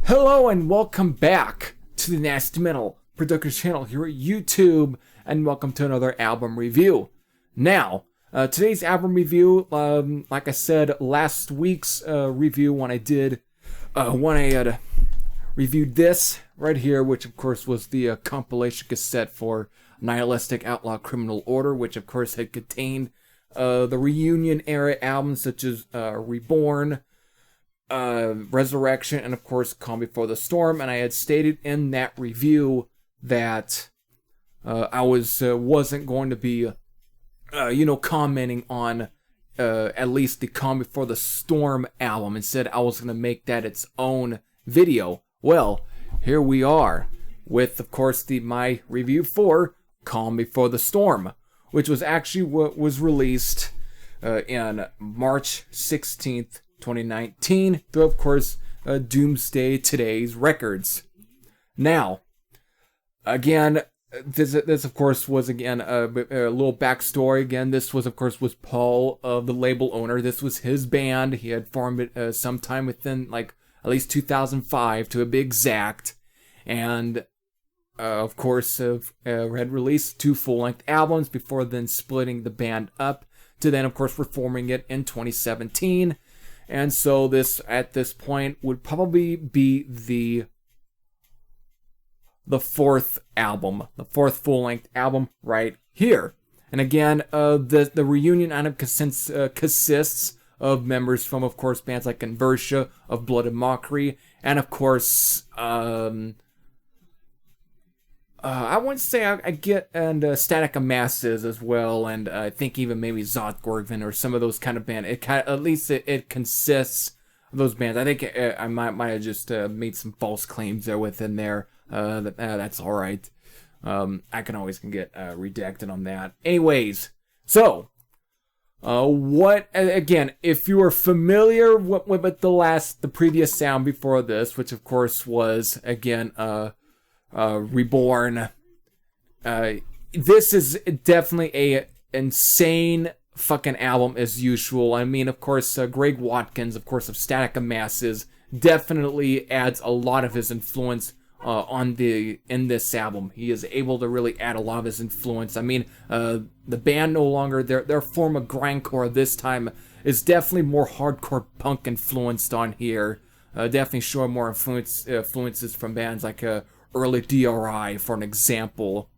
Hello and welcome back to the Nasty Metal Production channel here at YouTube, and welcome to another album review. Now, today's album review, like I said, last week's review when I had reviewed this right here, which of course was the compilation cassette for Nihilistic Outlaw Criminal Order, which of course had contained the reunion era albums such as Reborn, Resurrection, and of course Calm Before the Storm. And I had stated in that review that I wasn't going to be commenting on at least the Calm Before the Storm album. Instead, I was going to make that its own video. Well, here we are with, of course, my review for Calm Before the Storm, which was actually what was released in March 16th 2019 through, of course, Doomsday Today's Records. Now, again, this of course was again a little backstory. Again, this was Paul, the label owner. This was his band. He had formed it sometime within like at least 2005 to be exact, and of course had released 2 full-length albums before then splitting the band up to then of course reforming it in 2017. And so this, at this point, would probably be the 4th album, the 4th full-length album right here. And again, the reunion item consists of members from, of course, bands like Conversia, of Blood and Mockery, and of course, I wouldn't say I get and Static of Masses as well, and I think even maybe Zotgorgven or some of those kind of bands. At least it consists of those bands. I think I might have just made some false claims there within there. That's all right. I can always get redacted on that. Anyways, so what again? If you are familiar with the previous sound before this, which of course was again Reborn. This is definitely a insane fucking album as usual. I mean, of course, Greg Watkins, of course, of Static of Masses, definitely adds a lot of his influence in this album. He is able to really add a lot of his influence. I mean, the band no longer their form of grindcore this time is definitely more hardcore punk influenced on here. Definitely showing more influences from bands like early DRI, for an example.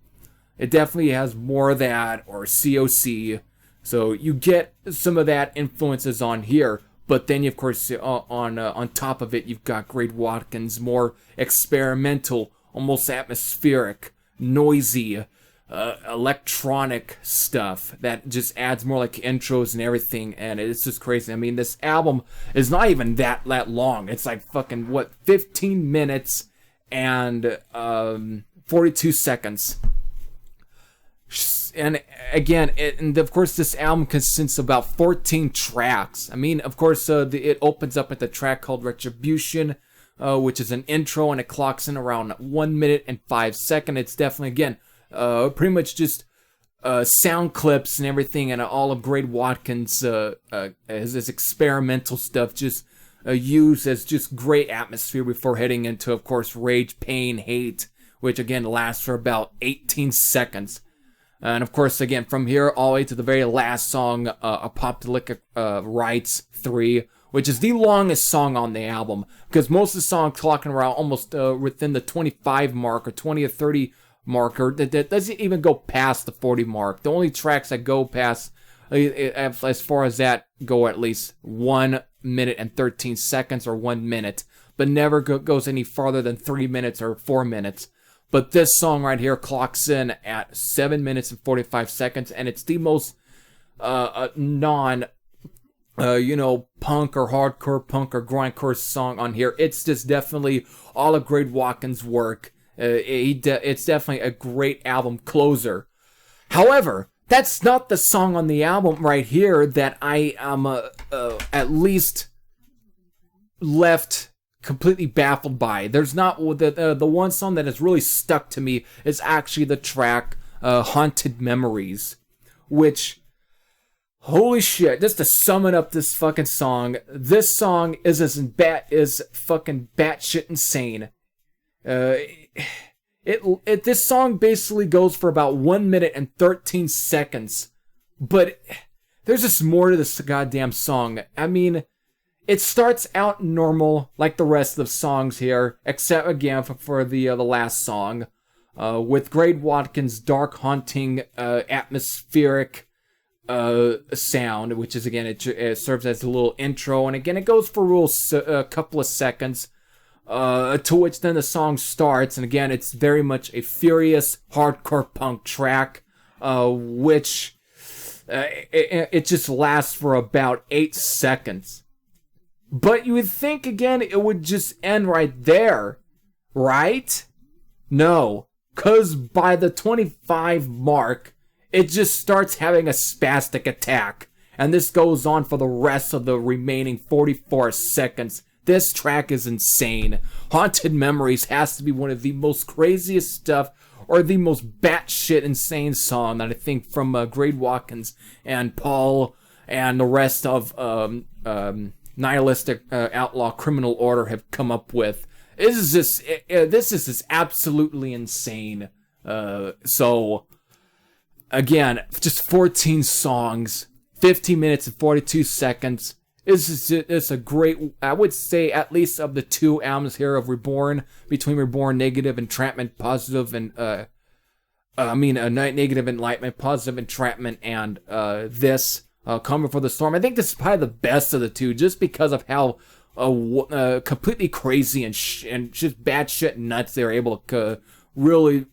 It definitely has more of that, or COC. So you get some of that influences on here, but then of course on top of it you've got Greg Watkins, more experimental, almost atmospheric, noisy, electronic stuff that just adds more like intros and everything, and it's just crazy. I mean, this album is not even that long. It's like fucking 15 minutes and 42 seconds. And again, and of course this album consists of about 14 tracks. I mean, of course, it opens up with a track called Retribution, which is an intro, and it clocks in around 1 minute and 5 seconds. It's definitely, again, pretty much just sound clips and everything, and all of Greg Watkins' his experimental stuff just used as just great atmosphere before heading into, of course, Rage, Pain, Hate, which again lasts for about 18 seconds. And of course, again, from here all the way to the very last song, Apocalyptic Rites 3, which is the longest song on the album, because most of the songs clocking around almost within the 25 mark or 20 or 30 marker. That doesn't even go past the 40 mark. The only tracks that go past, as far as that go, at least 1 minute and 13 seconds or 1 minute, but never goes any farther than 3 minutes or 4 minutes. But this song right here clocks in at 7 minutes and 45 seconds, and it's the most punk or hardcore punk or grindcore song on here. It's just definitely all of Greg Watkins' work. It's definitely a great album closer. However, that's not the song on the album right here that I am at least left completely baffled by. There's not the one song that has really stuck to me is actually the track Haunted Memories, which, holy shit, just to sum it up, this fucking song, this song is fucking batshit insane. This song basically goes for about 1 minute and 13 seconds, but there's just more to this goddamn song. I mean, it starts out normal like the rest of the songs here, except again for the last song, with Greg Watkins' dark, haunting, atmospheric sound, which is again it serves as a little intro, and again it goes for a couple of seconds. To which then the song starts, and again, it's very much a furious hardcore punk track, which it just lasts for about 8 seconds. But you would think, again, it would just end right there, right? No, because by the 25 mark, it just starts having a spastic attack, and this goes on for the rest of the remaining 44 seconds. This track is insane. Haunted Memories has to be one of the most craziest stuff, or the most batshit insane song that I think from Greg Watkins and Paul and the rest of Nihilistic Outlaw Criminal Order have come up with. This is just absolutely insane. So, again, just 14 songs, 15 minutes and 42 seconds. It's a great, I would say, at least of the two albums here of Reborn, between Reborn Negative Entrapment Positive and, Negative Enlightenment, Positive Entrapment, and this, Coming for the Storm. I think this is probably the best of the two, just because of how completely crazy and just batshit nuts they're able to really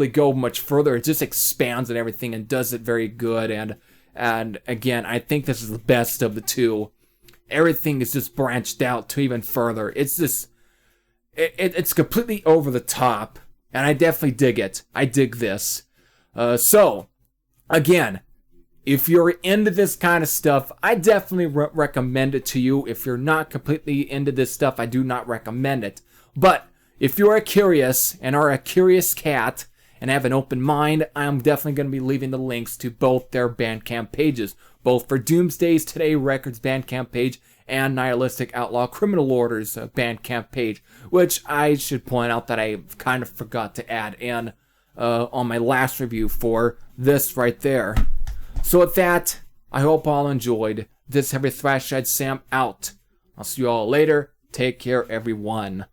go much further. It just expands and everything and does it very good. And again, I think this is the best of the two. Everything is just branched out to even further. It's just, it's completely over the top, and I definitely dig it. I dig this. So, again, if you're into this kind of stuff, I definitely recommend it to you. If you're not completely into this stuff, I do not recommend it. But if you're curious and are a curious cat and have an open mind, I'm definitely going to be leaving the links to both their Bandcamp pages, both for Doomsday's Today Records Bandcamp page and Nihilistic Outlaw Criminal Order's Bandcamp page, which I should point out that I kind of forgot to add in on my last review for this right there. So with that, I hope all enjoyed. This Heavy Thrash Head Sam out. I'll see you all later. Take care, everyone.